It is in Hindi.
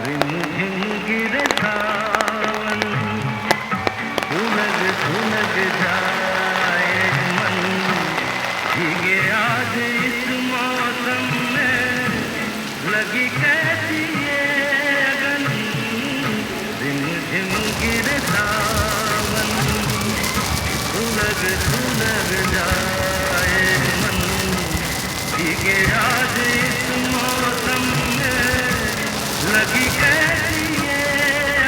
रिमझिम गिरे सावन, सुलग सुलग जाए मन, भीगे आज इस मौसम में, लगी कैसी ये अगन। रिमझिम गिरे सावन, सुलग सुलग जाए मन, भीगे